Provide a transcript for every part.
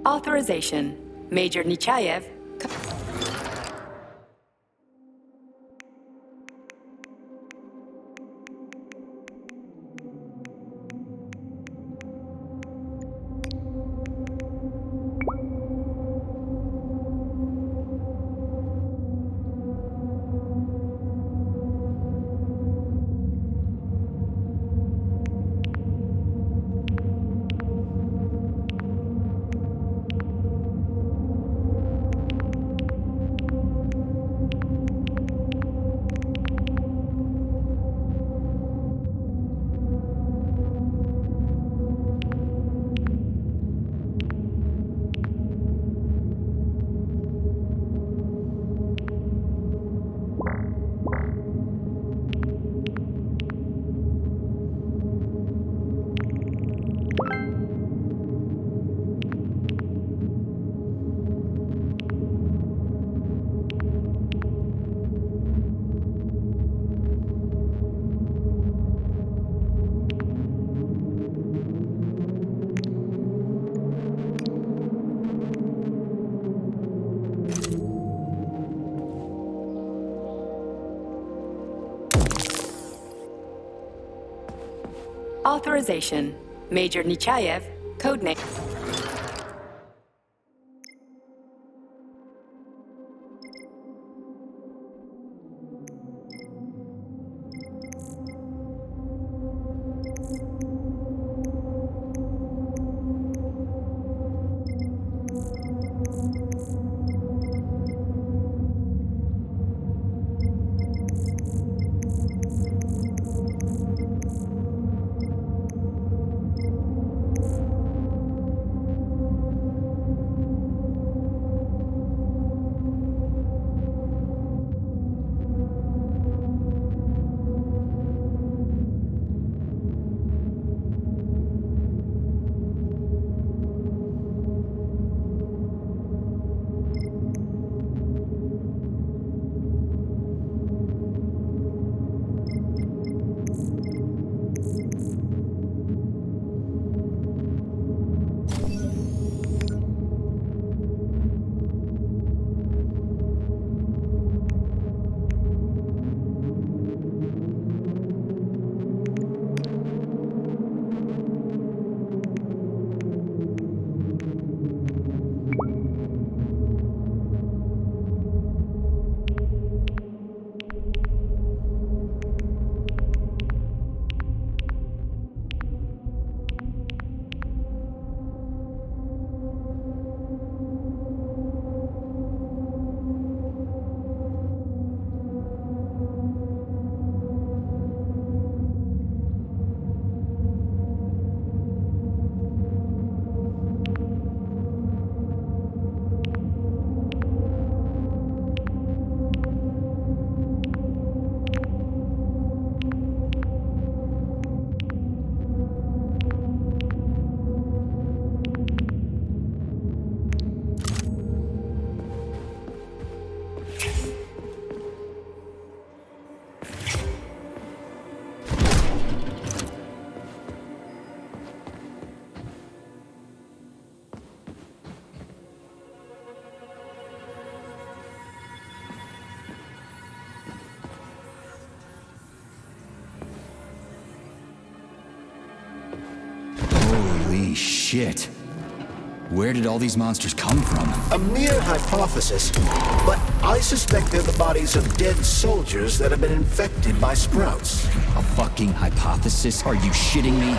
Authorization. Major Nechayev. Authorization. Major Nechayev, codename. Shit. Where did all these monsters come from? A mere hypothesis, but I suspect they're the bodies of dead soldiers that have been infected by sprouts. A fucking hypothesis? Are you shitting me?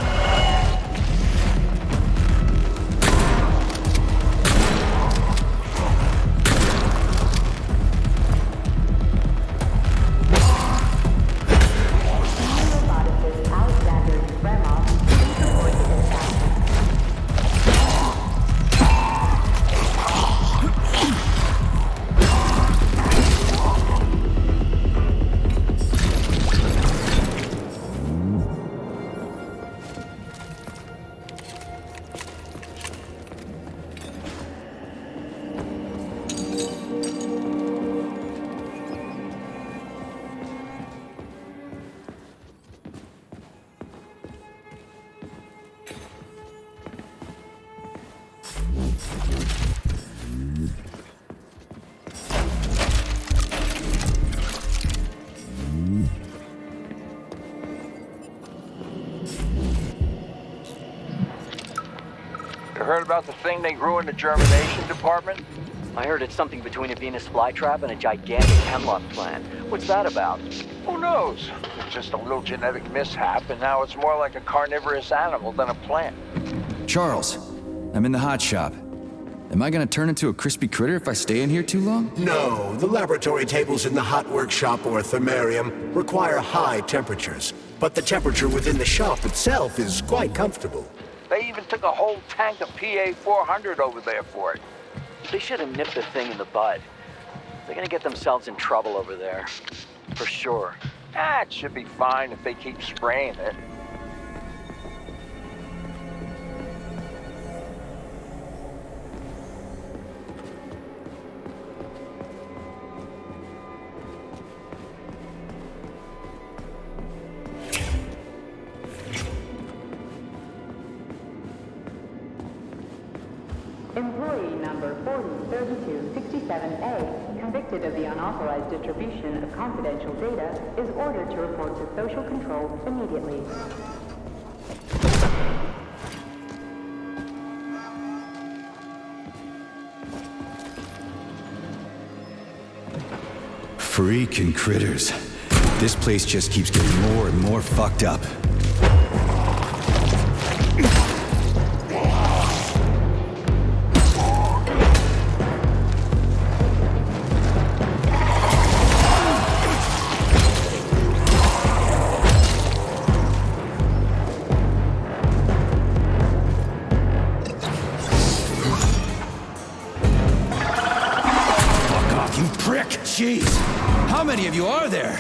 heard about the thing they grew in the germination department? I heard it's something between a Venus flytrap and a gigantic hemlock plant. What's that about? Who knows? It's just a little genetic mishap, and now it's more like a carnivorous animal than a plant. Charles, I'm in the hot shop. Am I gonna turn into a crispy critter if I stay in here too long? No, the laboratory tables in the hot workshop or thermarium require high temperatures, but the temperature within the shop itself is quite comfortable. They even took a whole tank of PA-400 over there for it. They should have nipped the thing in the bud. They're gonna get themselves in trouble over there. For sure. It should be fine if they keep spraying it. Employee number 403267A, convicted of the unauthorized distribution of confidential data, is ordered to report to social control immediately. Freaking critters. This place just keeps getting more and more fucked up. Jeez, how many of you are there?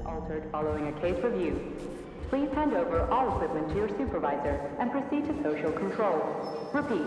Altered following a case review. Please hand over all equipment to your supervisor and proceed to social control. Repeat.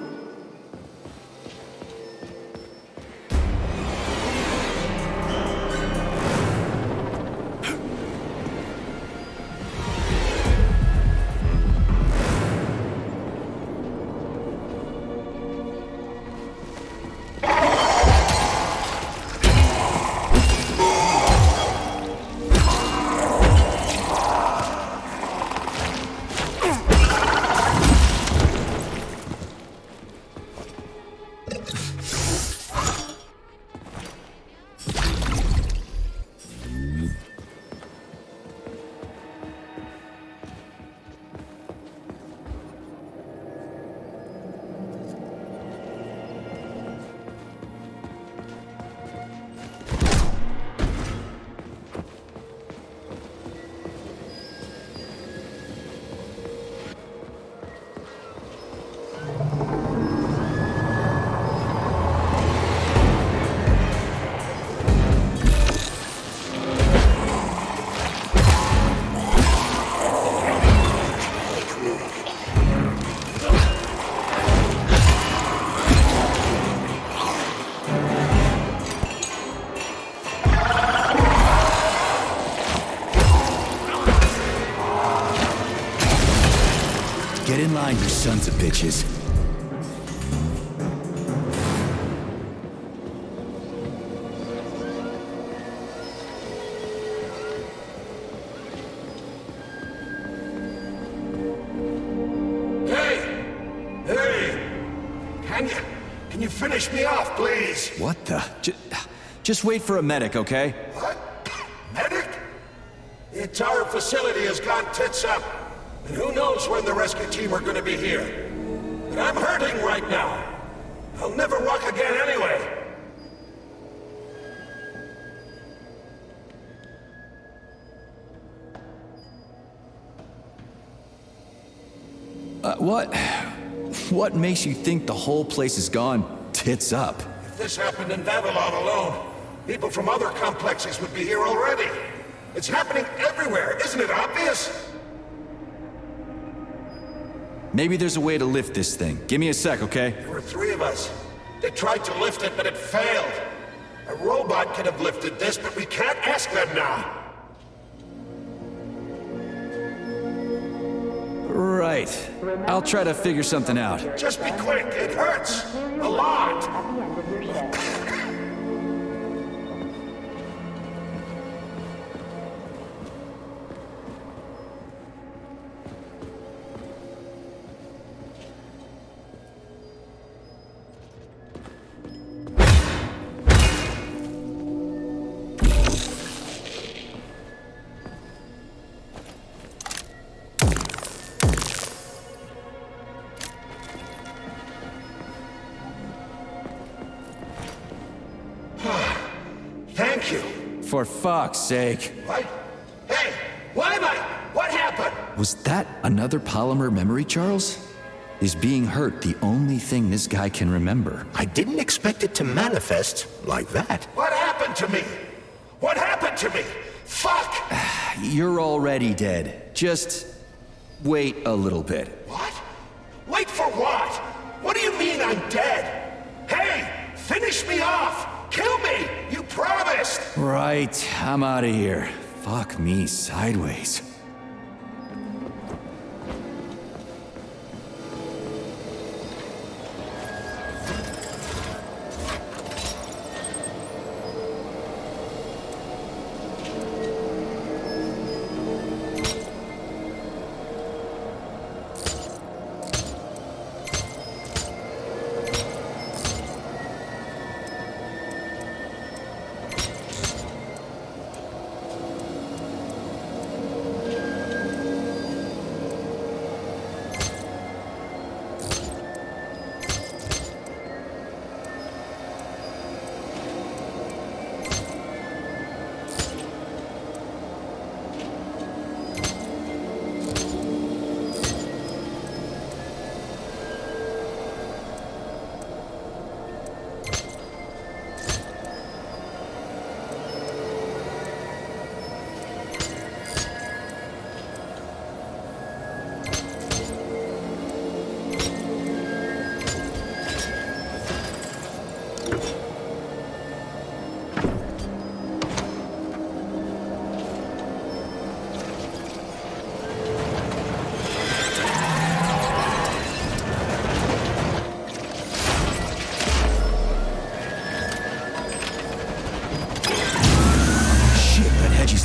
bitches. Can you finish me off, please? What the? Just wait for a medic, okay? What? Medic? The entire facility has gone tits up. And who knows when the rescue team are gonna be here. And I'm hurting right now. I'll never walk again anyway. What makes you think the whole place is gone tits up? If this happened in Vavilon alone, people from other complexes would be here already. It's happening everywhere, isn't it obvious? Maybe there's a way to lift this thing. Give me a sec, okay? There were 3 of us. They tried to lift it, but it failed. A robot could have lifted this, but we can't ask them now. Right. I'll try to figure something out. Just be quick, it hurts. A lot. At the end of your shift. Thank you. For fuck's sake. What? Hey, why am I? What happened? Was that another polymer memory, Charles? Is being hurt the only thing this guy can remember? I didn't expect it to manifest like that. What happened to me? What happened to me? Fuck! You're already dead. Just wait a little bit. What? Wait for what? What do you mean I'm dead? Hey, finish me off! Kill me! You promised! Right, I'm out of here. Fuck me sideways.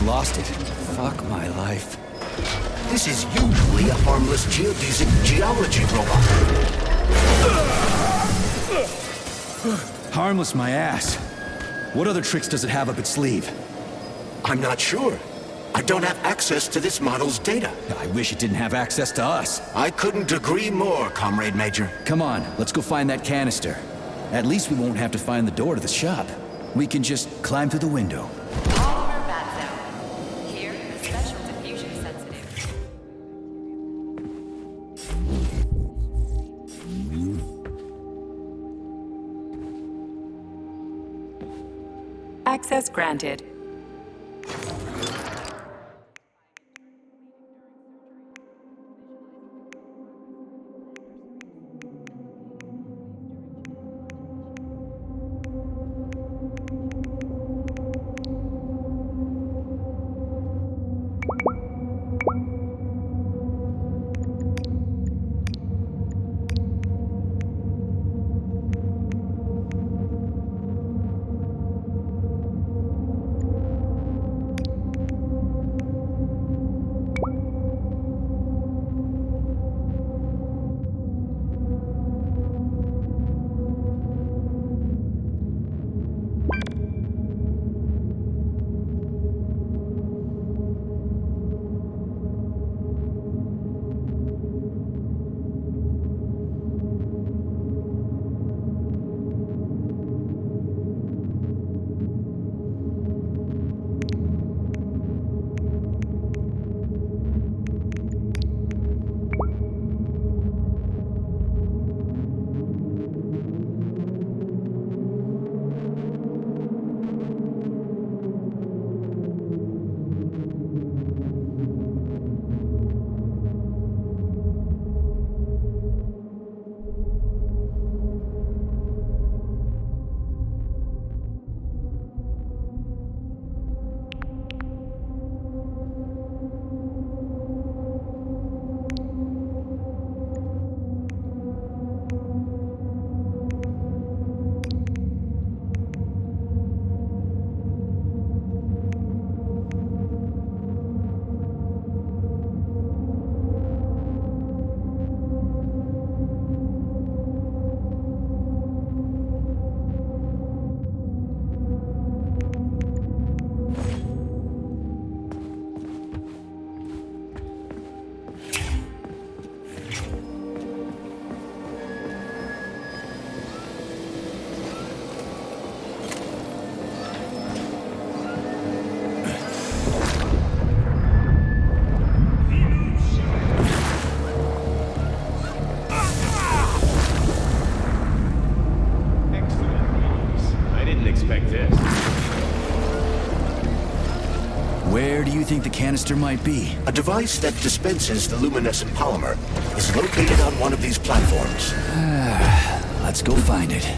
Lost it. Fuck my life. This is usually a harmless geodesic geology robot. Harmless my ass. What other tricks does it have up its sleeve? I'm not sure. I don't have access to this model's data. I wish it didn't have access to us. I couldn't agree more, Comrade Major. Come on, let's go find that canister. At least we won't have to find the door to the shop. We can just climb through the window. Polymer bat zone. Here, the special diffusion sensitive. Access granted. expect this. Where do you think the canister might be? A device that dispenses the luminescent polymer is located on one of these platforms. Let's go find it.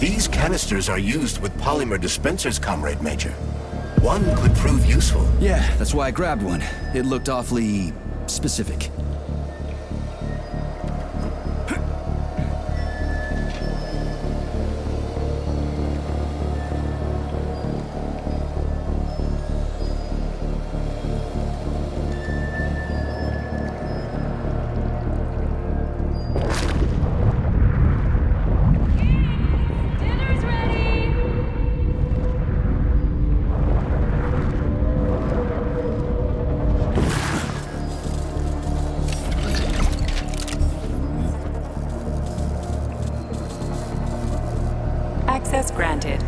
These canisters are used with polymer dispensers, Comrade Major. One could prove useful. Yeah, that's why I grabbed one. It looked awfully specific. Dinner's ready! Access granted.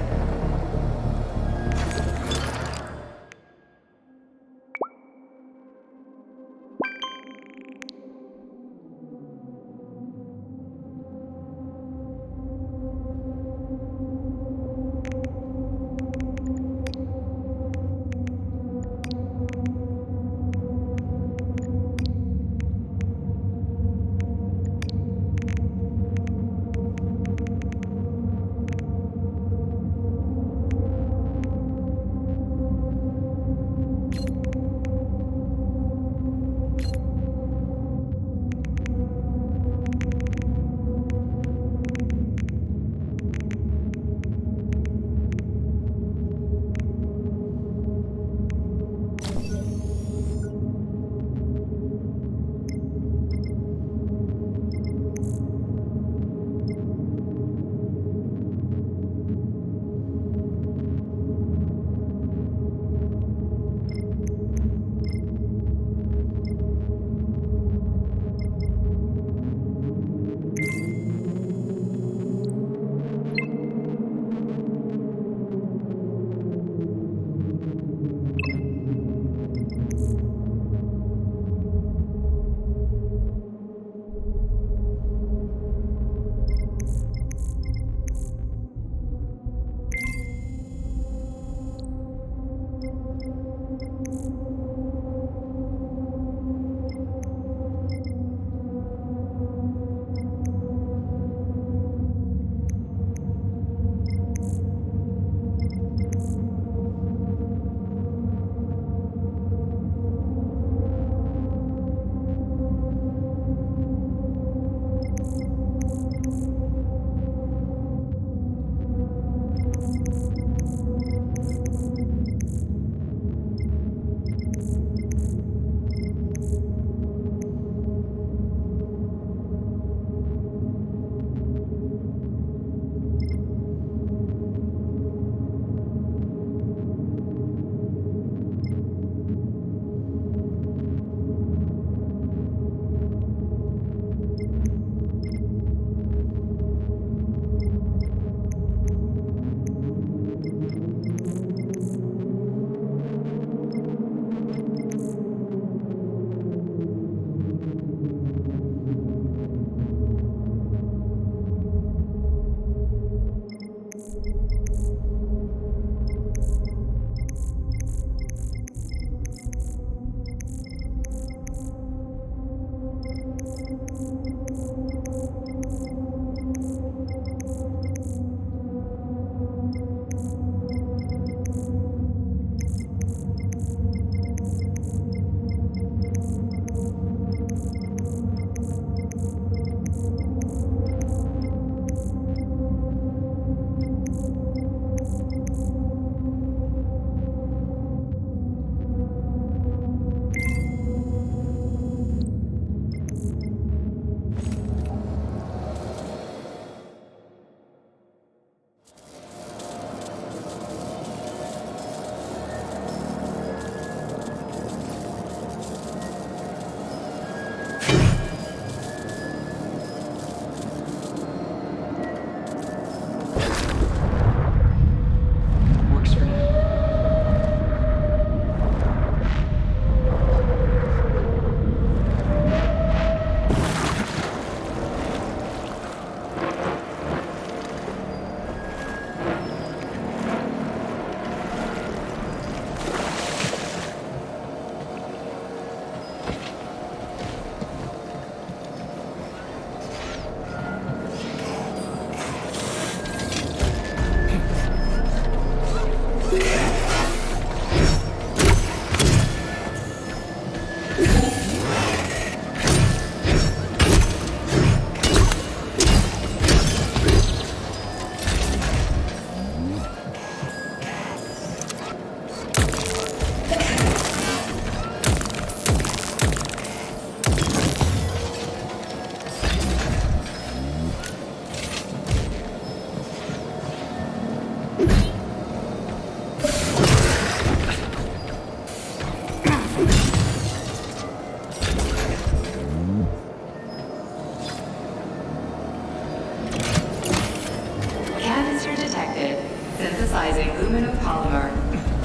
Synthesizing luminopolymer.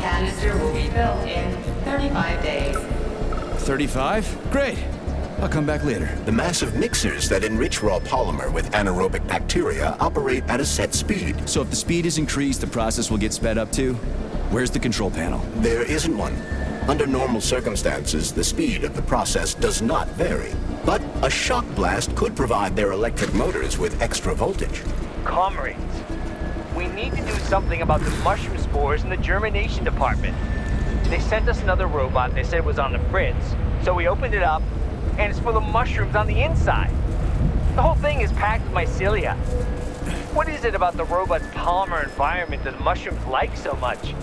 Canister will be built in 35 days. 35? Great. I'll come back later. The massive mixers that enrich raw polymer with anaerobic bacteria operate at a set speed. So if the speed is increased, the process will get sped up too? Where's the control panel? There isn't one. Under normal circumstances, the speed of the process does not vary. But a shock blast could provide their electric motors with extra voltage. Comrades, we need to do something about the mushroom spores in the germination department. They sent us another robot they said it was on the fritz, so we opened it up, and it's full of mushrooms on the inside. The whole thing is packed with mycelia. What is it about the robot's polymer environment that the mushrooms like so much?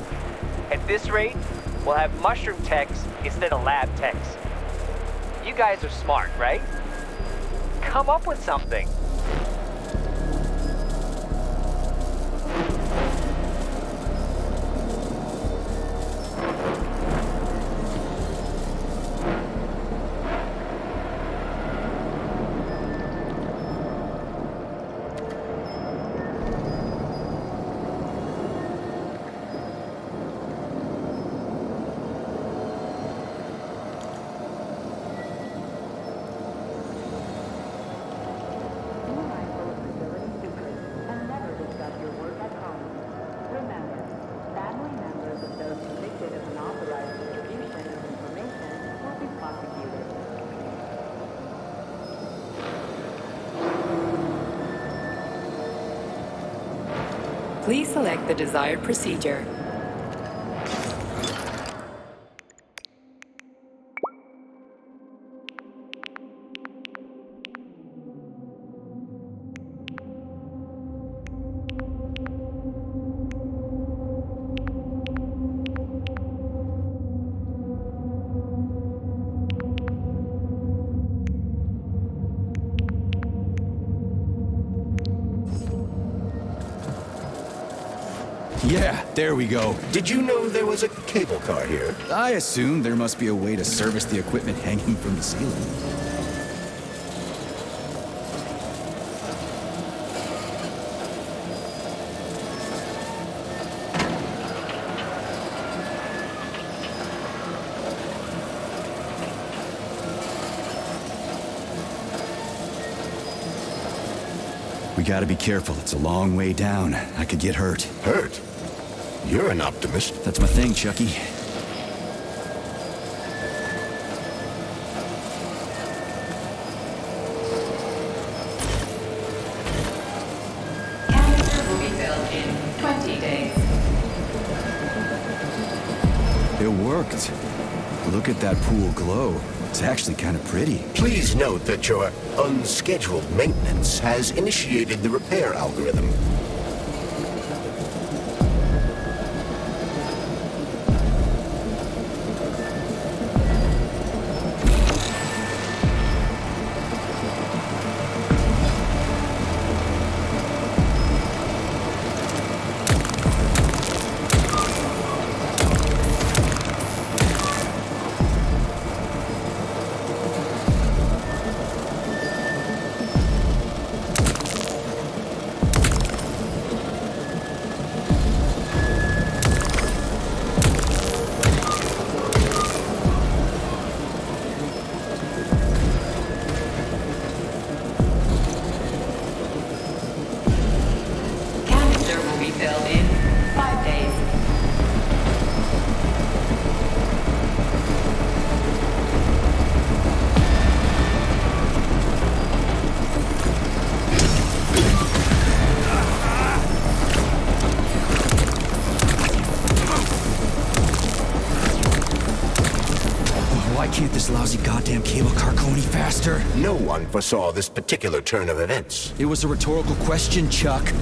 At this rate, we'll have mushroom techs instead of lab techs. You guys are smart, right? Come up with something. Please select the desired procedure. Yeah, there we go. Did you know there was a cable car here? I assumed there must be a way to service the equipment hanging from the ceiling. We gotta be careful. It's a long way down. I could get hurt. Hurt? You're an optimist. That's my thing, Chucky. Canister will be filled in 20 days. It worked. Look at that pool glow. It's actually kind of pretty. Please note that your unscheduled maintenance has initiated the repair algorithm. Canister will be filled in 5 days. Why can't this lousy goddamn cable car go any faster? No one foresaw this particular turn of events. It was a rhetorical question, Chuck.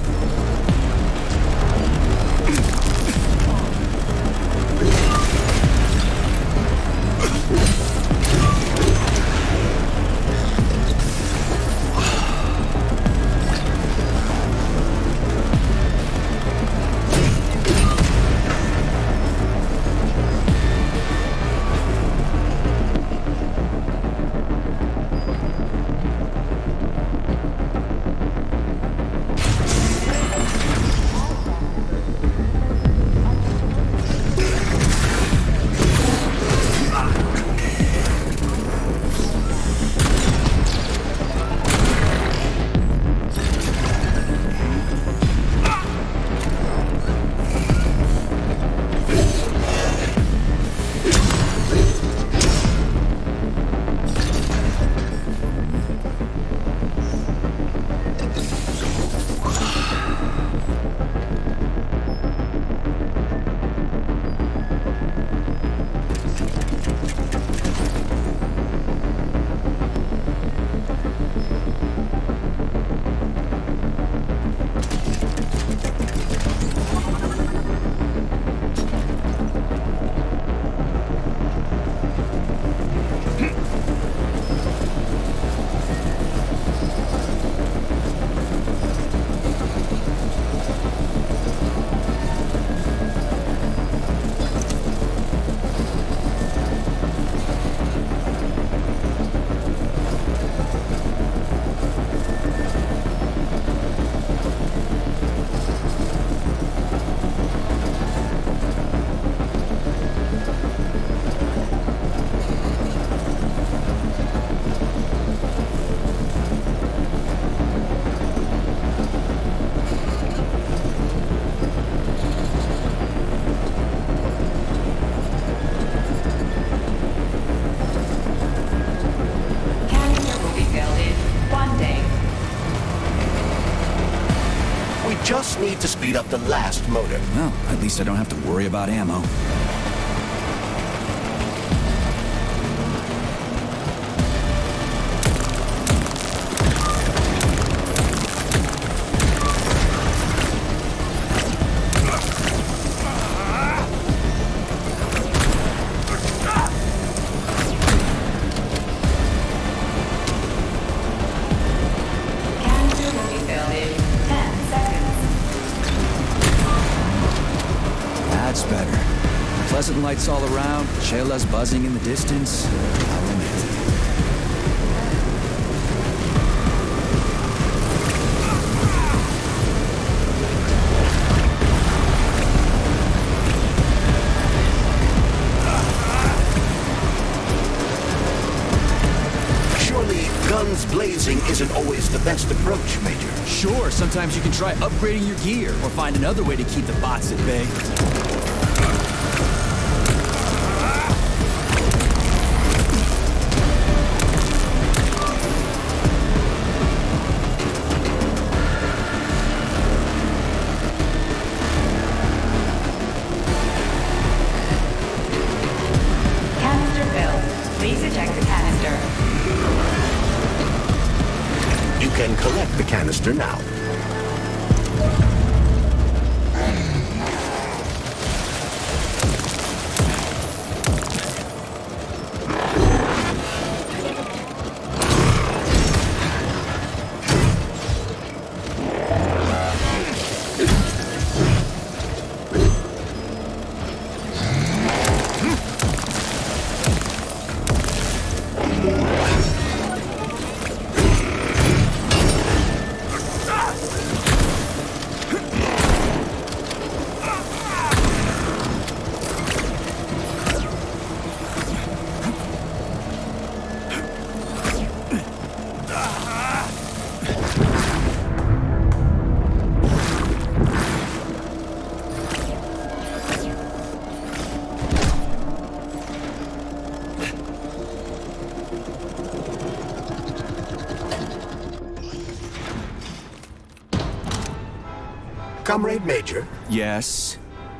just need to speed up the last motor. Well, at least I don't have to worry about ammo. Canister will be filled in 10 seconds. That's better. Pleasant lights all around, chelas buzzing in the distance. How romantic. Surely, guns blazing isn't always the best approach, Major. Sure, sometimes you can try upgrading your gear or find another way to keep the bots at bay. Canister filled. Please eject the canister. You can collect the canister now. Comrade Major, Yes?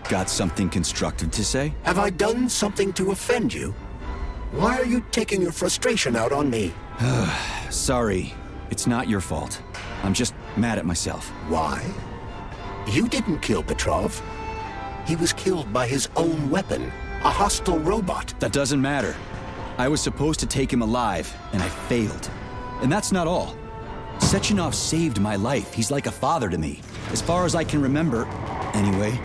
Got something constructive to say? have I done something to offend you? Why are you taking your frustration out on me? Sorry, it's not your fault. I'm just mad at myself. Why? You didn't kill Petrov. He was killed by his own weapon, a hostile robot. That doesn't matter. I was supposed to take him alive, and I failed. And that's not all. Sechenov saved my life. He's like a father to me. As far as I can remember, anyway,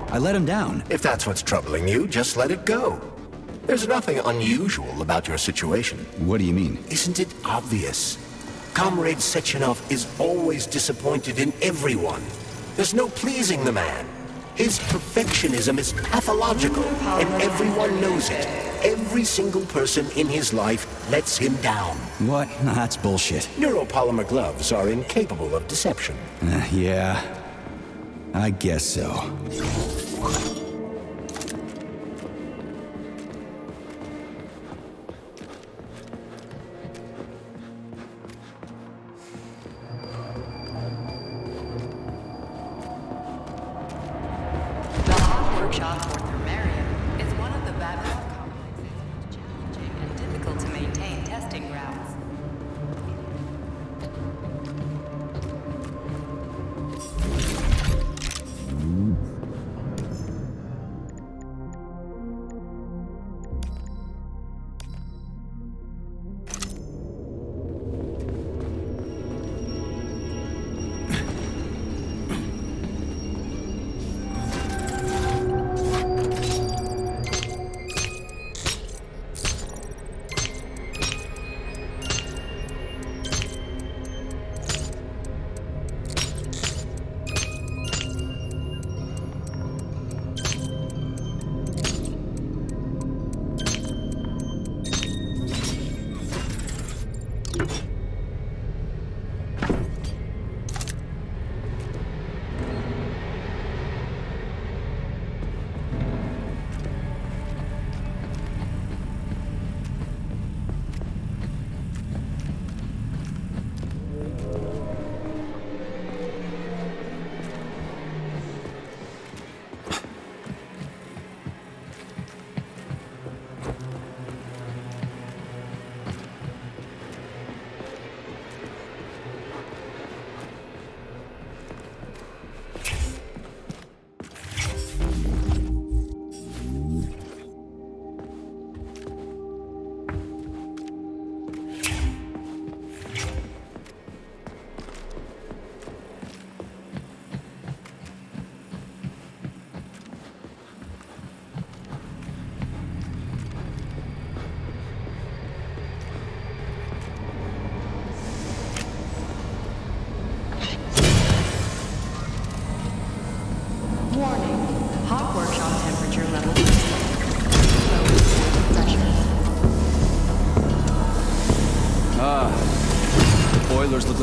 I let him down. If that's what's troubling you, just let it go. There's nothing unusual about your situation. What do you mean? Isn't it obvious? Comrade Sechenov is always disappointed in everyone. There's no pleasing the man. His perfectionism is pathological, and everyone knows it. Every single person in his life lets him down. What? Nah, that's bullshit. Neuropolymer gloves are incapable of deception. Yeah, I guess so. The hot workshop for Thermarium is one of the Babylon complex's most challenging and difficult to maintain testing grounds.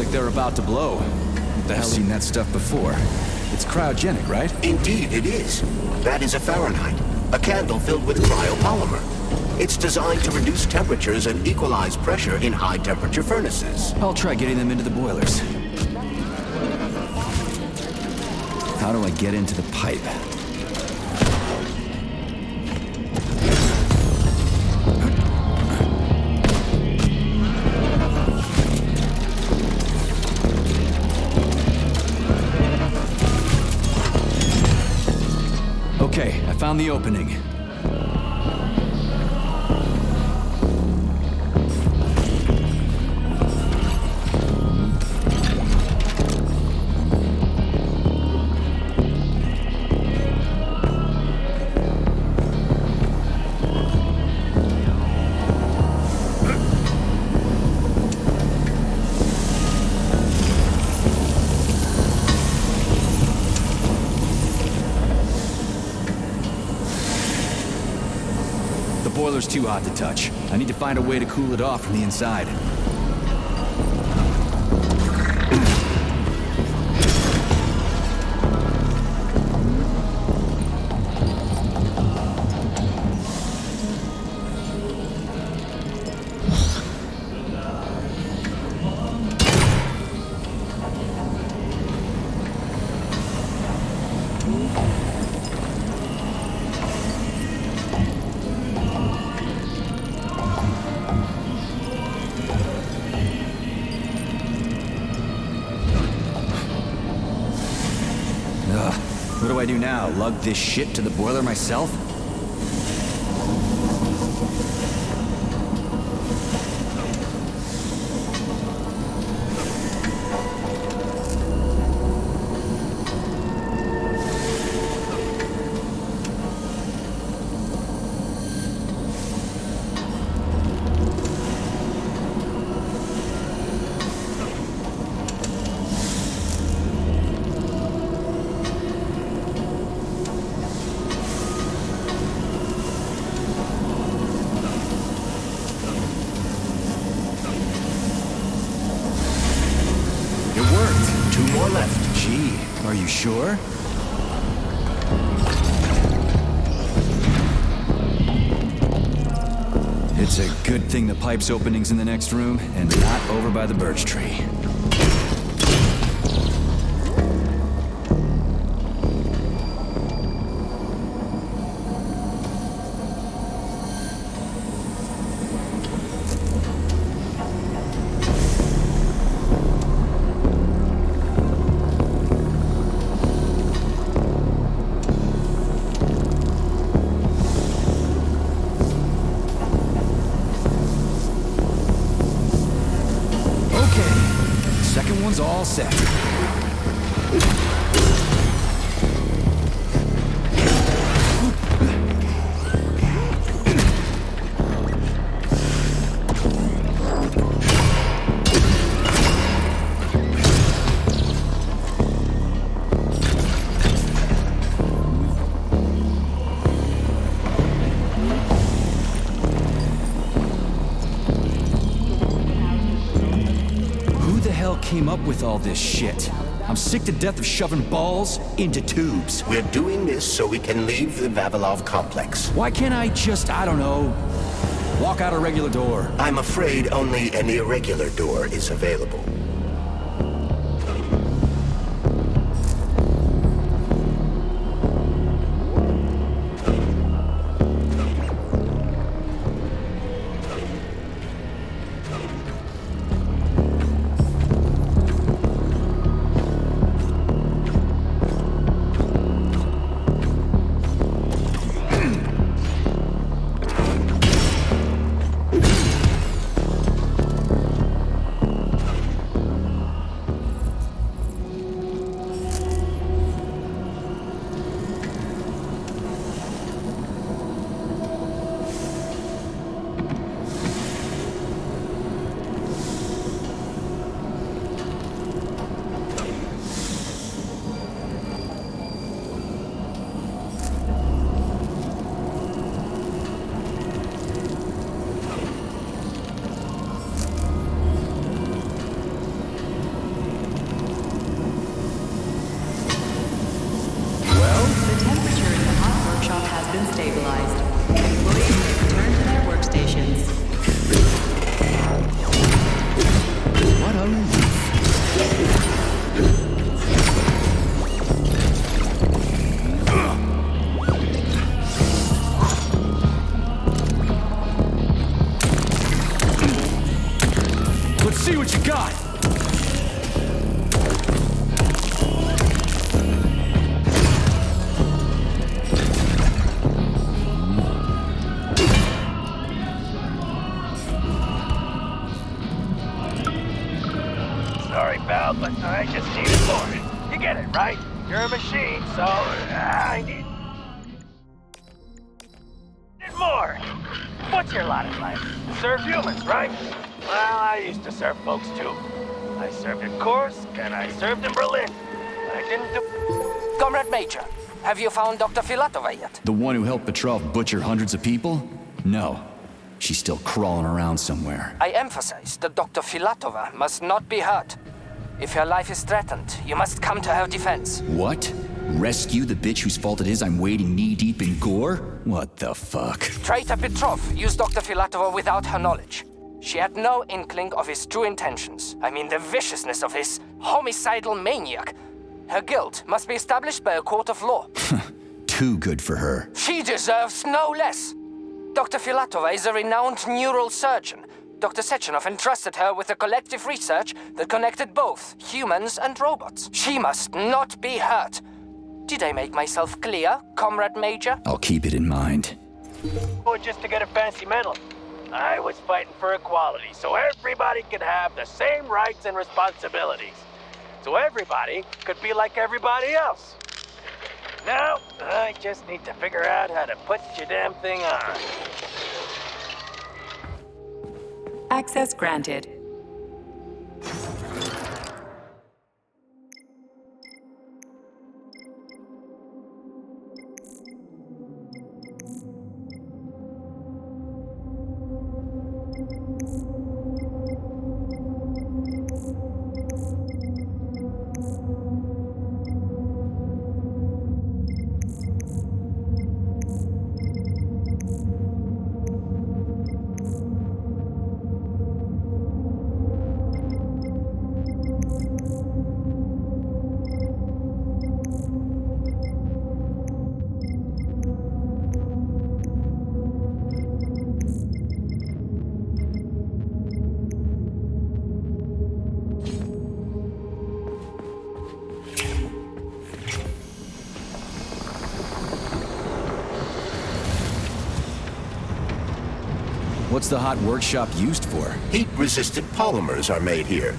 like they're about to blow. What the hell? I've seen that stuff before. It's cryogenic, right? Indeed it is. That is a Fahrenheit, a candle filled with cryopolymer. It's designed to reduce temperatures and equalize pressure in high-temperature furnaces. I'll try getting them into the boilers. How do I get into the pipe? Okay, I found the opening. The boiler's too hot to touch. I need to find a way to cool it off from the inside. What do I do now? Lug this shit to the boiler myself? Two more left. Gee, are you sure? It's a good thing the pipe's opening's in the next room and not over by the birch tree. Second one's all set. Came up with all this shit. I'm sick to death of shoving balls into tubes. We're doing this so we can leave the Vavilov complex. Why can't I just, I don't know, walk out a regular door? I'm afraid only an irregular door is available. right? You're a machine, so I need more. What's your lot in life? Serve humans, right? Well, I used to serve folks too. I served in Kursk and I served in Berlin. I didn't do... Comrade Major, have you found Dr. Filatova yet? The one who helped Petrov butcher hundreds of people? No. She's still crawling around somewhere. I emphasize that Dr. Filatova must not be hurt. If her life is threatened, you must come to her defense. What? Rescue the bitch whose fault it is I'm wading knee-deep in gore? What the fuck? Traitor Petrov used Dr. Filatova without her knowledge. She had no inkling of his true intentions. I mean, the viciousness of this homicidal maniac. Her guilt must be established by a court of law. Too good for her. She deserves no less. Dr. Filatova is a renowned neurosurgeon. Dr. Sechenov entrusted her with a collective research that connected both humans and robots. She must not be hurt. Did I make myself clear, Comrade Major? I'll keep it in mind. Or just to get a fancy medal. I was fighting for equality, so everybody could have the same rights and responsibilities. So everybody could be like everybody else. Now, I just need to figure out how to put your damn thing on. Access granted. What's the hot workshop used for? Heat-resistant polymers are made here.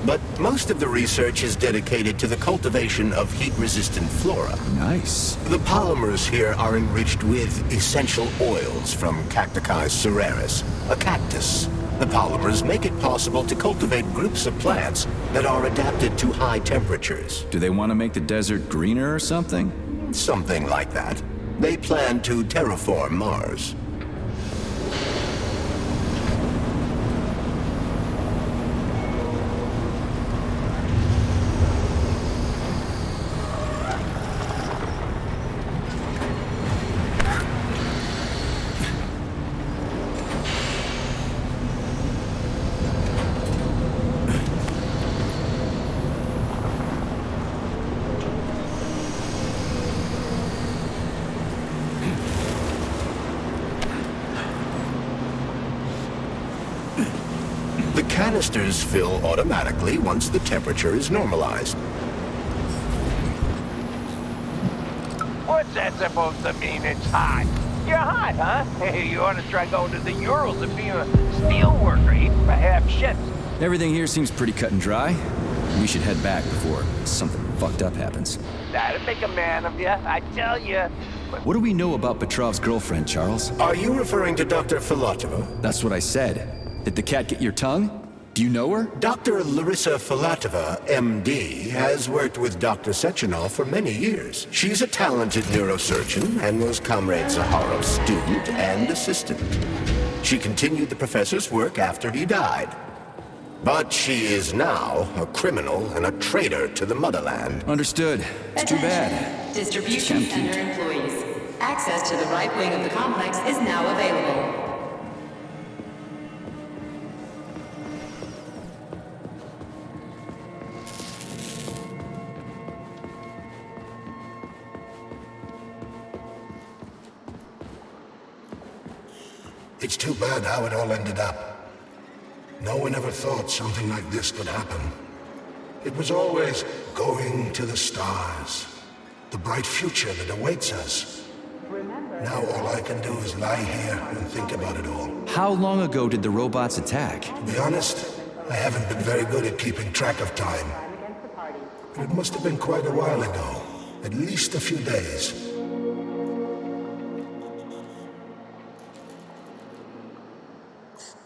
But most of the research is dedicated to the cultivation of heat-resistant flora. Nice. The polymers here are enriched with essential oils from Cacticus cereris, a cactus. The polymers make it possible to cultivate groups of plants that are adapted to high temperatures. Do they want to make the desert greener or something? Something like that. They plan to terraform Mars. The canisters fill automatically once the temperature is normalized. What's that supposed to mean? It's hot. You're hot, huh? You ought to try going to the Urals and being a steel worker, eating for half shifts. Everything here seems pretty cut and dry. We should head back before something fucked up happens. That'd make a man of you, I tell you. What do we know about Petrov's girlfriend, Charles? Are you referring to Dr. Filatova? That's what I said. Did the cat get your tongue? Do you know her? Dr. Larissa Filatova, MD, has worked with Dr. Sechenov for many years. She's a talented neurosurgeon and was Comrade Zaharov's student and assistant. She continued the professor's work after he died. But she is now a criminal and a traitor to the motherland. Understood. It's too bad. Distribution She's kinda center employees. Access to the right wing of the complex is now available. It's too bad how it all ended up. No one ever thought something like this could happen. It was always going to the stars, the bright future that awaits us. Now all I can do is lie here and think about it all. How long ago did the robots attack? To be honest, I haven't been very good at keeping track of time. It must have been quite a while ago. At least a few days.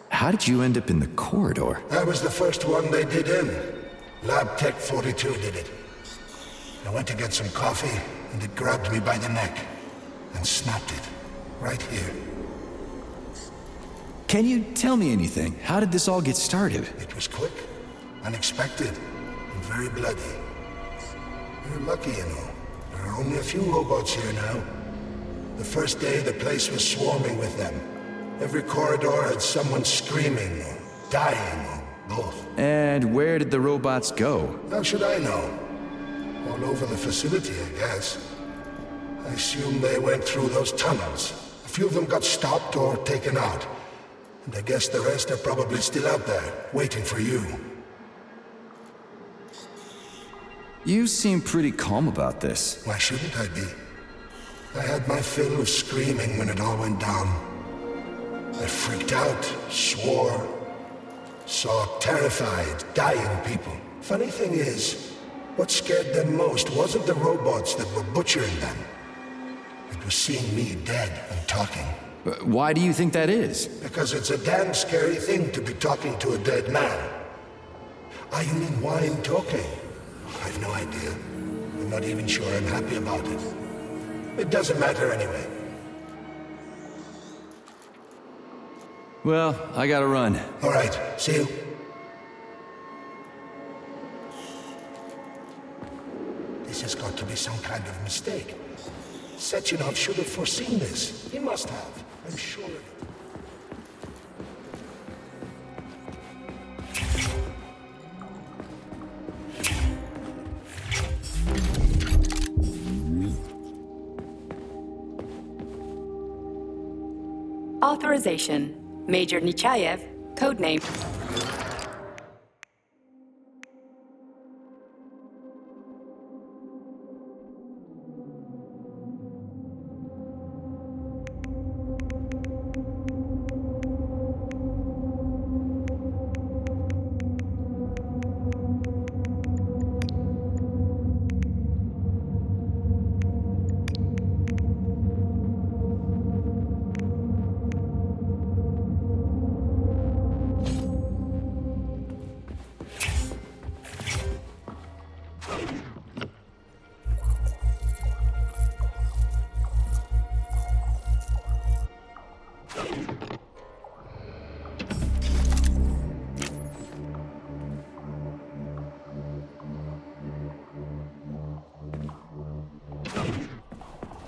How did you end up in the corridor? I was the first one they did in. Lab Tech 42 did it. I went to get some coffee, and it grabbed me by the neck. And snapped it. Right here. Can you tell me anything? How did this all get started? It was quick, unexpected, and very bloody. You're lucky, you know. There are only a few robots here now. The first day, the place was swarming with them. Every corridor had someone screaming, or dying, or both. And where did the robots go? How should I know? All over the facility, I guess. I assume they went through those tunnels. A few of them got stopped or taken out. And I guess the rest are probably still out there, waiting for you. You seem pretty calm about this. Why shouldn't I be? I had my fill of screaming when it all went down. I freaked out, swore, saw terrified, dying people. Funny thing is, what scared them most wasn't the robots that were butchering them. It was seeing me dead and talking. Why do you think that is? Because it's a damn scary thing to be talking to a dead man. Ah, you mean why I'm talking? I've no idea. I'm not even sure I'm happy about it. It doesn't matter anyway. Well, I gotta run. All right, see you. This has got to be some kind of mistake. Sechenov should have foreseen this. He must have. I'm sure of it. Authorization. Major Nechayev, codename.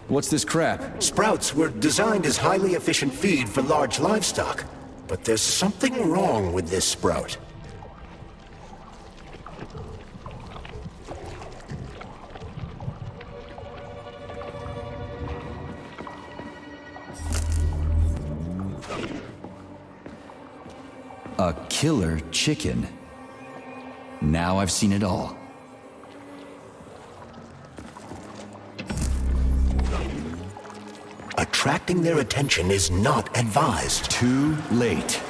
What's this crap? Sprouts were designed as highly efficient feed for large livestock. But there's something wrong with this sprout. A killer chicken. Now I've seen it all. Attracting their attention is not advised. Too late.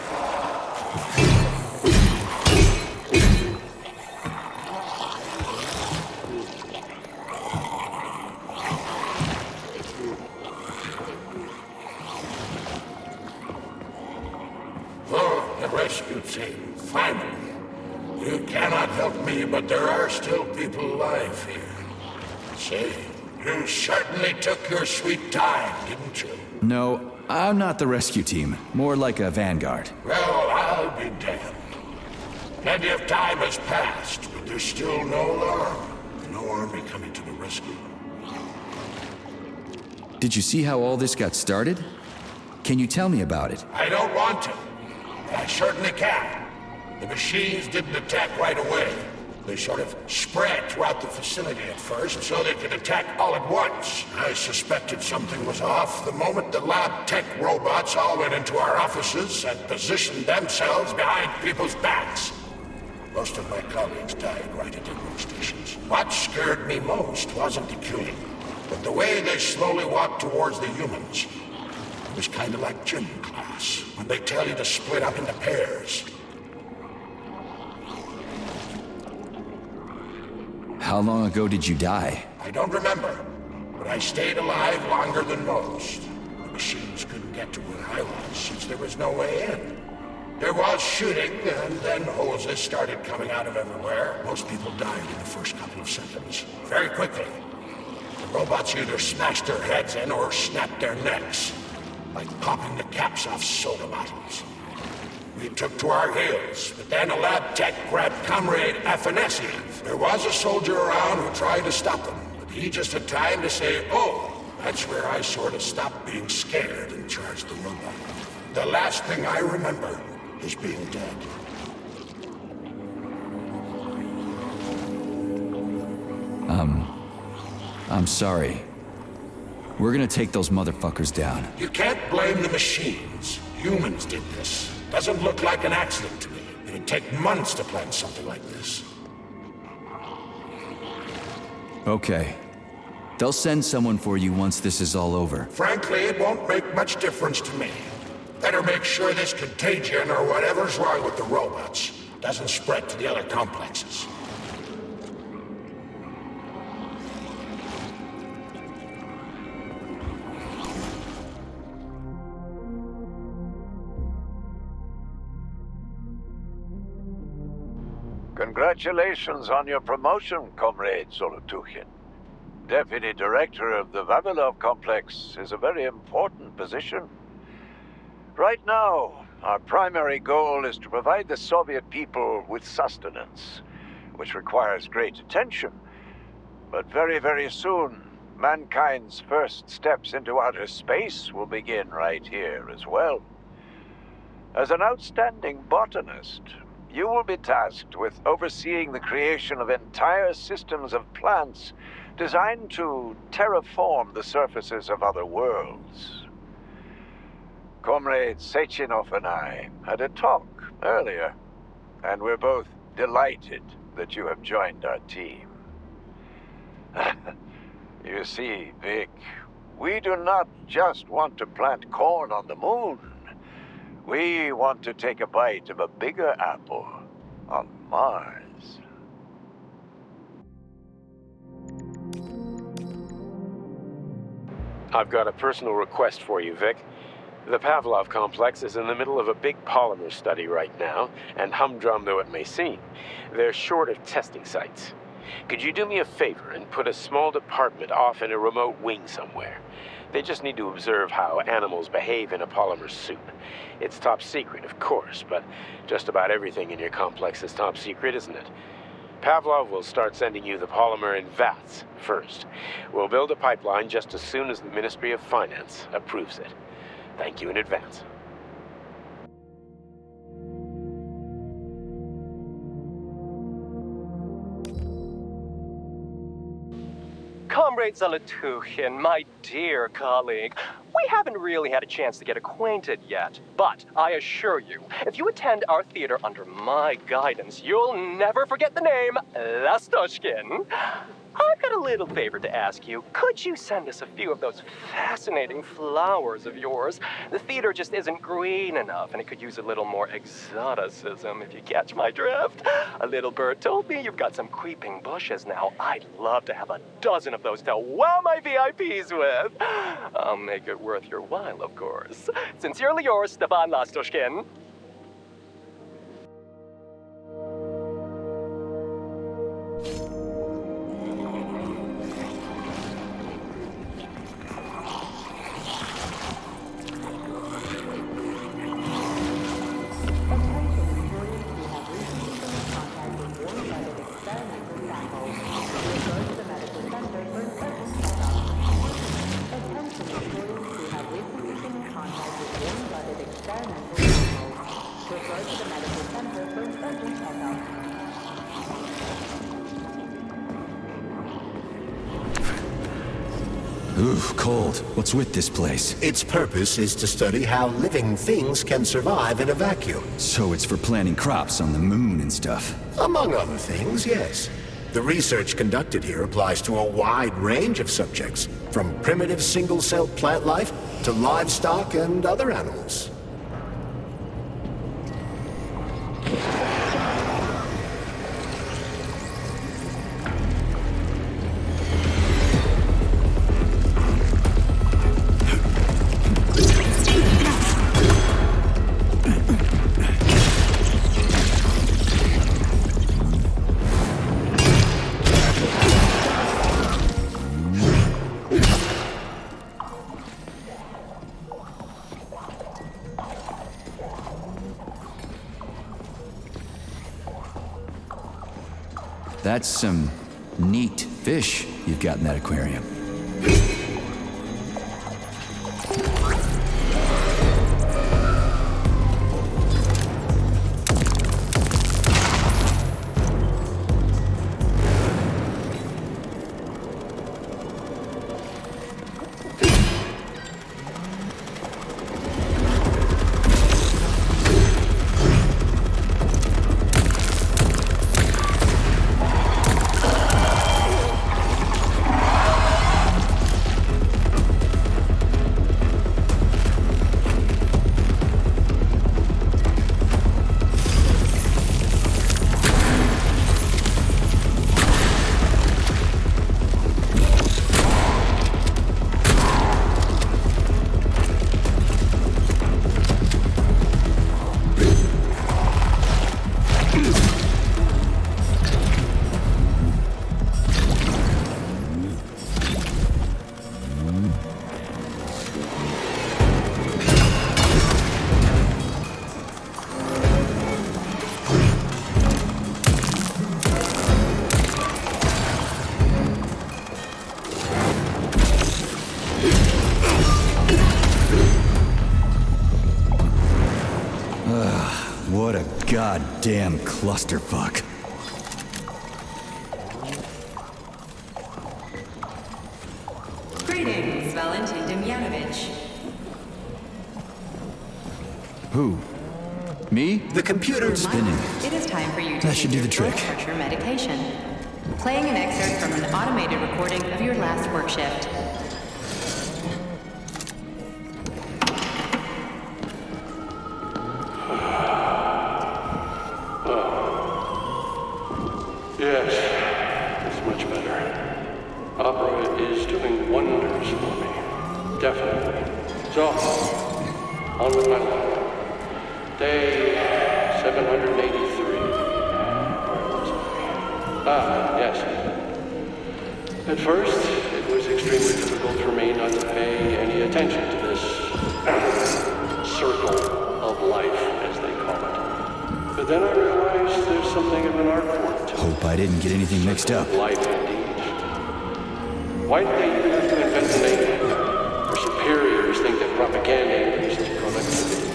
Oh, the rescue team, finally. You cannot help me, but there are still people alive here. Say, you certainly took your sweet time, didn't you? No, I'm not the rescue team. More like a vanguard. Well, I'll be damned. Plenty of time has passed, but there's still no alarm. No army coming to the rescue. Did you see how all this got started? Can you tell me about it? I don't want to. I certainly can. The machines didn't attack right away. They sort of spread throughout the facility at first, so they could attack all at once. I suspected something was off the moment the lab tech robots all went into our offices and positioned themselves behind people's backs. Most of my colleagues died right at their workstations. What scared me most wasn't the killing, but the way they slowly walked towards the humans. It was kind of like gym class, when they tell you to split up into pairs. How long ago did you die? I don't remember, but I stayed alive longer than most. The machines couldn't get to where I was since there was no way in. There was shooting, and then hoses started coming out of everywhere. Most people died in the first couple of seconds. Very quickly. The robots either smashed their heads in or snapped their necks, like popping the caps off soda bottles. We took to our heels, but then a lab tech grabbed Comrade Afanasiev. There was a soldier around who tried to stop them, but he just had time to say, "Oh." That's where I sort of stopped being scared and charged the robot. The last thing I remember is being dead. I'm sorry. We're gonna take those motherfuckers down. You can't blame the machines. Humans did this. Doesn't look like an accident to me. It'd take months to plan something like this. Okay. They'll send someone for you once this is all over. Frankly, it won't make much difference to me. Better make sure this contagion or whatever's wrong with the robots doesn't spread to the other complexes. Congratulations on your promotion, Comrade Zolotukhin. Deputy Director of the Vavilov Complex is a very important position. Right now, our primary goal is to provide the Soviet people with sustenance, which requires great attention. But very, very soon, mankind's first steps into outer space will begin right here as well. As an outstanding botanist, you will be tasked with overseeing the creation of entire systems of plants designed to terraform the surfaces of other worlds. Comrade Sechenov and I had a talk earlier, and we're both delighted that you have joined our team. You see, Vic, we do not just want to plant corn on the moon. We want to take a bite of a bigger apple on Mars. I've got a personal request for you, Vic. The Pavlov complex is in the middle of a big polymer study right now, and humdrum though it may seem, they're short of testing sites. Could you do me a favor and put a small department off in a remote wing somewhere? They just need to observe how animals behave in a polymer soup. It's top secret, of course, but just about everything in your complex is top secret, isn't it? Pavlov will start sending you the polymer in vats first. We'll build a pipeline just as soon as the Ministry of Finance approves it. Thank you in advance. Comrade Zolotukhin, my dear colleague, we haven't really had a chance to get acquainted yet, but I assure you, if you attend our theater under my guidance, you'll never forget the name Lastoshkin. I've got a little favor to ask you. Could you send us a few of those fascinating flowers of yours? The theater just isn't green enough, and it could use a little more exoticism, if you catch my drift. A little bird told me you've got some creeping bushes now. I'd love to have a dozen of those to wow my VIPs with. I'll make it worth your while, of course. Sincerely yours, Stefan Lastoshkin. Ooh, cold. What's with this place? Its purpose is to study how living things can survive in a vacuum. So it's for planting crops on the moon and stuff? Among other things, yes. The research conducted here applies to a wide range of subjects, from primitive single-cell plant life to livestock and other animals. That's some neat fish you've got in that aquarium. What a goddamn clusterfuck. Greetings, Valentin Demyanovich. Who? Me? The computer's spinning. It is time for you to That should do the trick. torture medication. Playing an excerpt from an automated recording of your last work shift. Yes, it's much better. Opera is doing wonders for me. Definitely. So, on with my life. Day 783. Where was I? Yes. At first, it was extremely difficult for me not to pay any attention to this circle of life, as they call it. But then I realized there's something of an art form to it. Hope I didn't get anything mixed up. Life indeed. Why did they even have to invent the name? Their superiors think that propaganda increases productivity.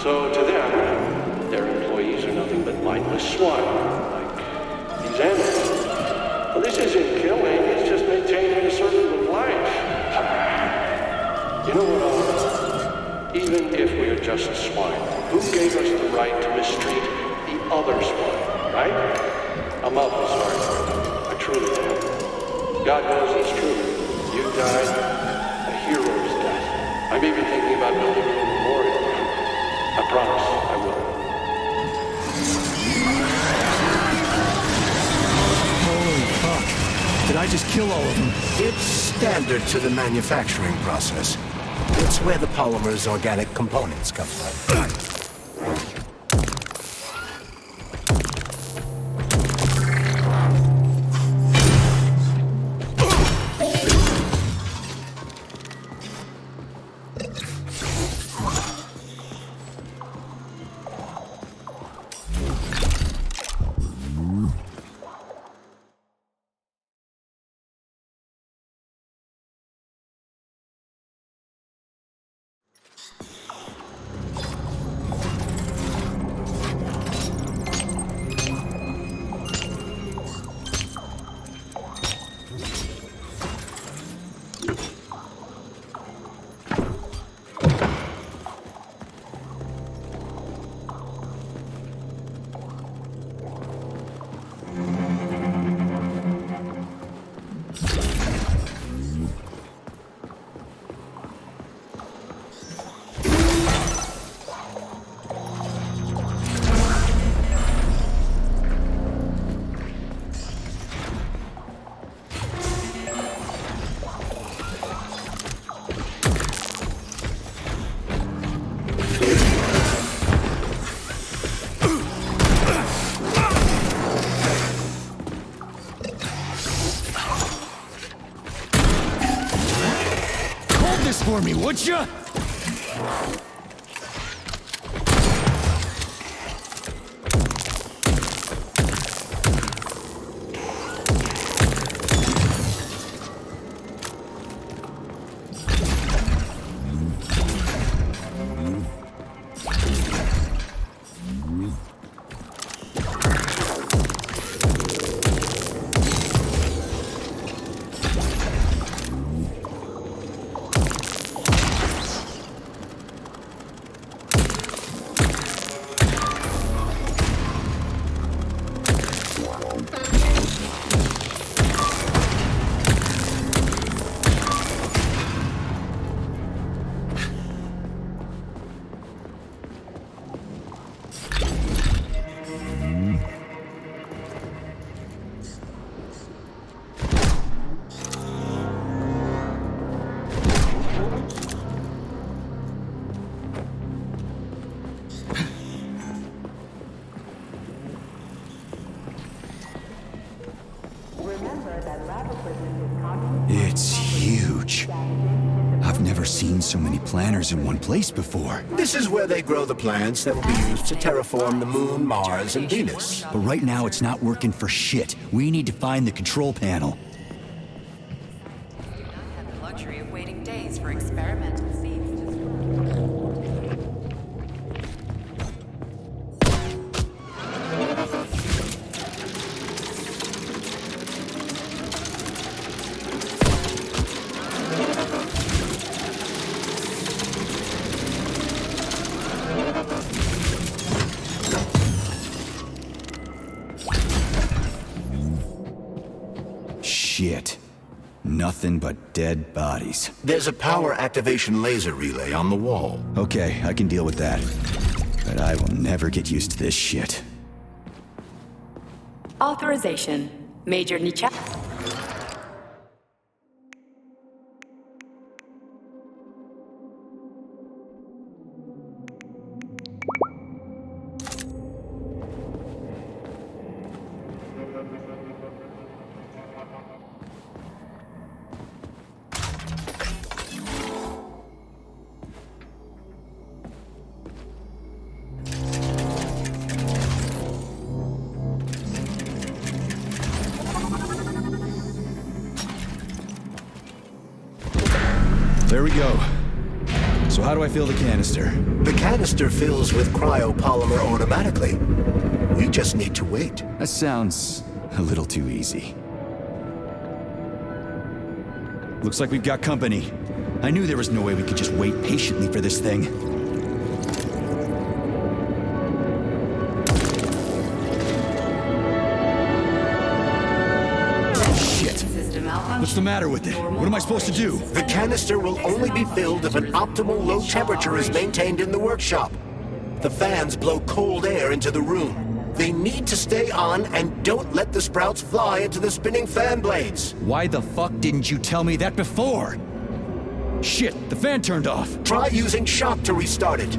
So to them, their employees are nothing but mindless swine, like these animals. Well, this isn't killing, it's just maintaining a circle of life. You know what, even if we're just swine, who gave us the right to mistreat the other swine, right? I'm awfully sorry for it. I truly am. God knows it's true. You died a hero's death. I'm even thinking about building a memorial. I promise I will. Holy fuck. Did I just kill all of them? It's standard to the manufacturing process. It's where the polymer's organic components come from. For me, would ya? It's huge. I've never seen so many planners in one place before. This is where they grow the plants that will be used to terraform the Moon, Mars, and Venus. But right now it's not working for shit. We need to find the control panel. Do not have the luxury of waiting days for experimental seeds to Shit. Nothing but dead bodies. There's a power activation laser relay on the wall. Okay, I can deal with that. But I will never get used to this shit. Authorization. Major Nicha. There we go. So how do I fill the canister? The canister fills with cryopolymer automatically. We just need to wait. That sounds a little too easy. Looks like we've got company. I knew there was no way we could just wait patiently for this thing. Shit. What's the matter with it? What am I supposed to do? The canister will only be filled if an optimal low temperature is maintained in the workshop. The fans blow cold air into the room. They need to stay on and don't let the sprouts fly into the spinning fan blades. Why the fuck didn't you tell me that before? Shit, the fan turned off. Try using shock to restart it.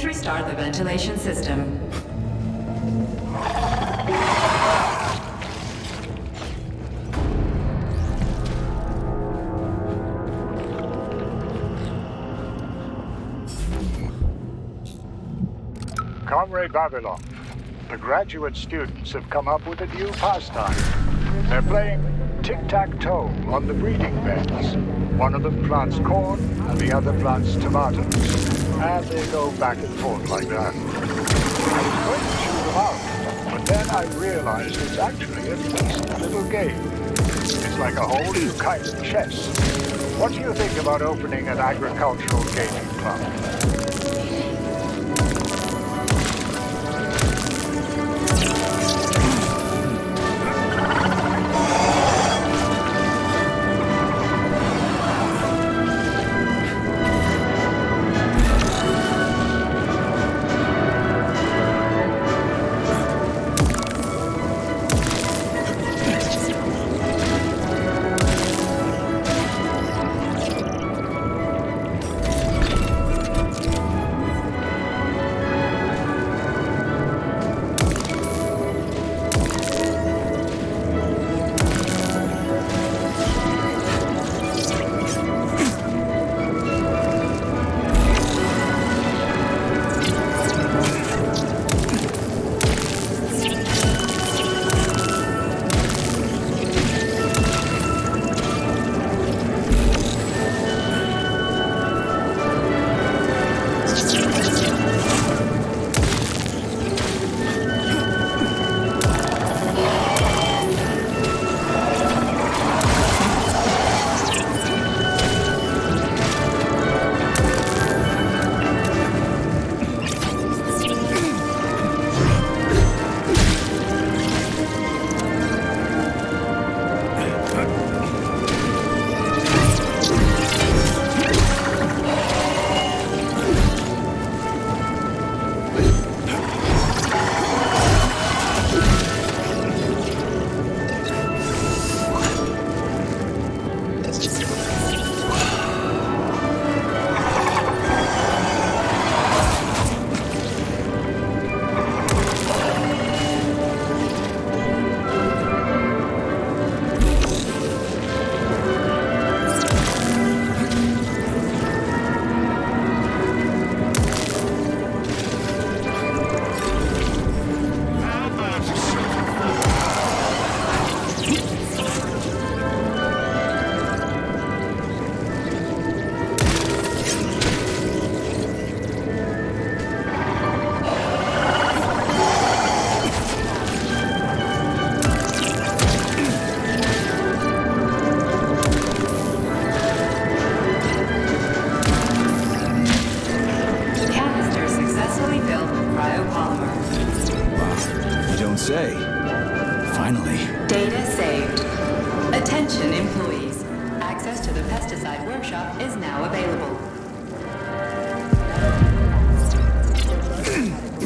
Restart the ventilation system. Comrade Vavilov, the graduate students have come up with a new pastime. They're playing tic-tac-toe on the breeding beds. One of them plants corn, and the other plants tomatoes. And they go back and forth like that. I was going to shoot them out, but then I realized it's actually a decent little game. It's like a whole new kind of chess. What do you think about opening an agricultural gaming club?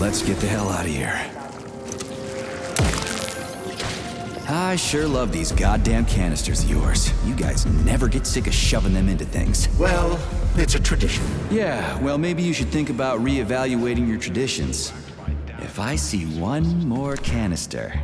Let's get the hell out of here. I sure love these goddamn canisters of yours. You guys never get sick of shoving them into things. Well, it's a tradition. Yeah, well, maybe you should think about reevaluating your traditions. If I see one more canister...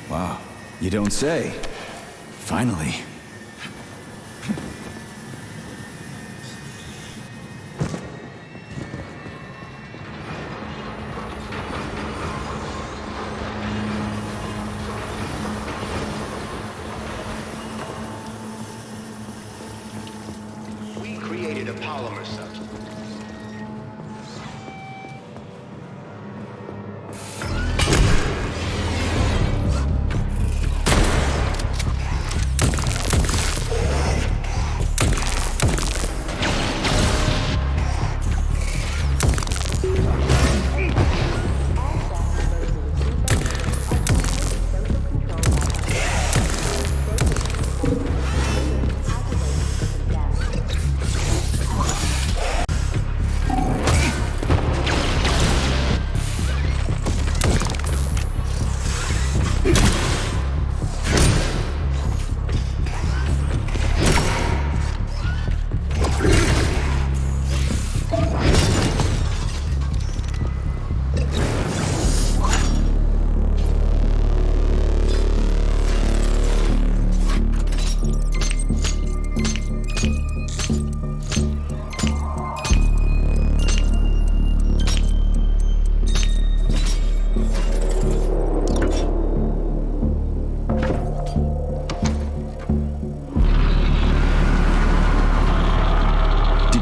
Wow, you don't say. Finally. We created a polymer substance.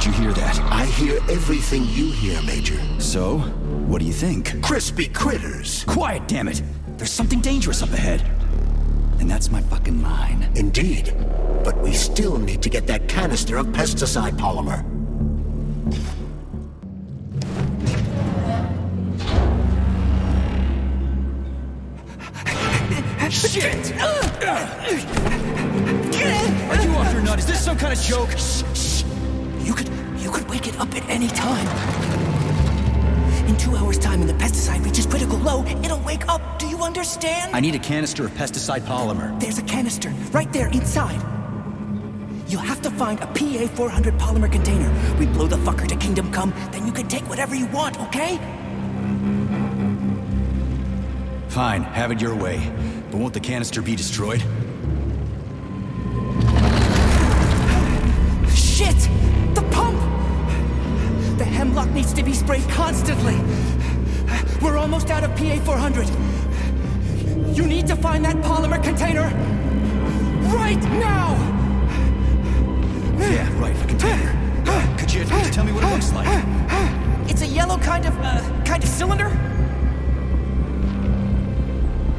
Did you hear that? I hear everything you hear, Major. So, what do you think? Crispy critters. Quiet, damn it! There's something dangerous up ahead. And that's my fucking line. Indeed. But we still need to get that canister of pesticide polymer. Shit! Are you off your nut? Is this some kind of joke? Shh. You could wake it up at any time. In 2 hours' time, when the pesticide reaches critical low, it'll wake up. Do you understand? I need a canister of pesticide polymer. There's a canister right there inside. You'll have to find a PA-400 polymer container. We blow the fucker to Kingdom Come, then you can take whatever you want, okay? Fine, have it your way. But won't the canister be destroyed? Shit! The pump! The hemlock needs to be sprayed constantly. We're almost out of PA-400. You need to find that polymer container right now! Yeah, right, a container. Could you tell me what it looks like? It's a yellow kind of cylinder.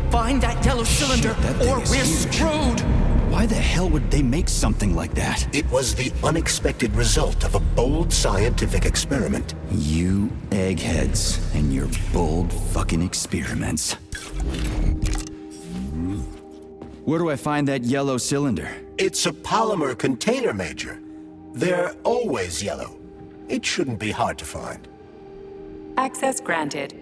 Find that yellow cylinder, or we're screwed! Why the hell would they make something like that? It was the unexpected result of a bold scientific experiment. You eggheads and your bold fucking experiments. Where do I find that yellow cylinder? It's a polymer container, Major. They're always yellow. It shouldn't be hard to find. Access granted.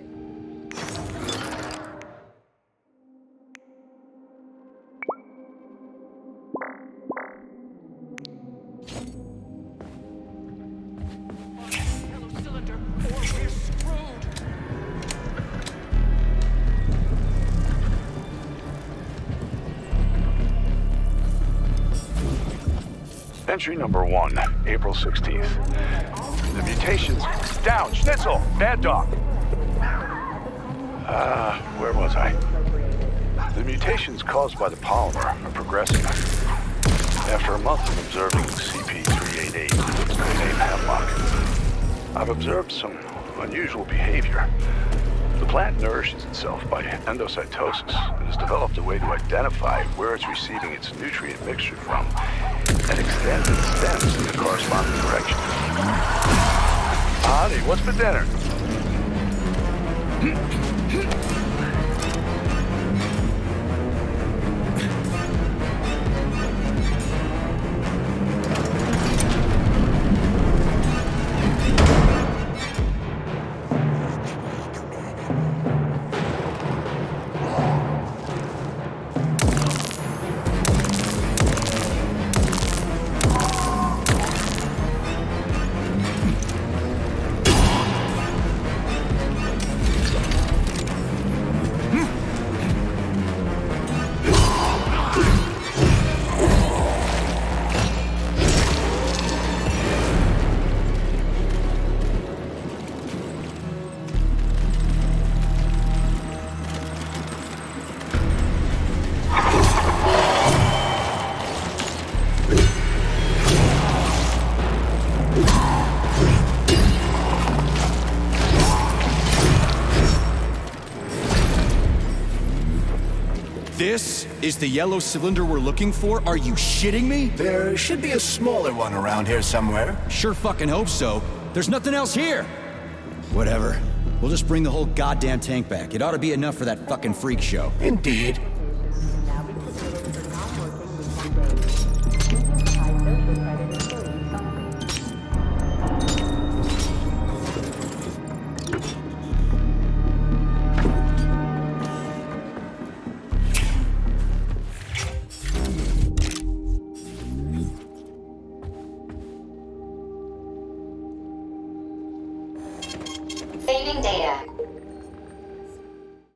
Entry number 1, April 16th. The mutations... Down! Schnitzel! Bad dog! Where was I? The mutations caused by the polymer are progressing. After a month of observing CP388, codename Hemlock, I've observed some unusual behavior. The plant nourishes itself by endocytosis and has developed a way to identify where it's receiving its nutrient mixture from and extends its stems in the corresponding direction. Honey, what's for dinner? This is the yellow cylinder we're looking for? Are you shitting me? There should be a smaller one around here somewhere. Sure fucking hope so. There's nothing else here. Whatever. We'll just bring the whole goddamn tank back. It ought to be enough for that fucking freak show. Indeed. Saving data.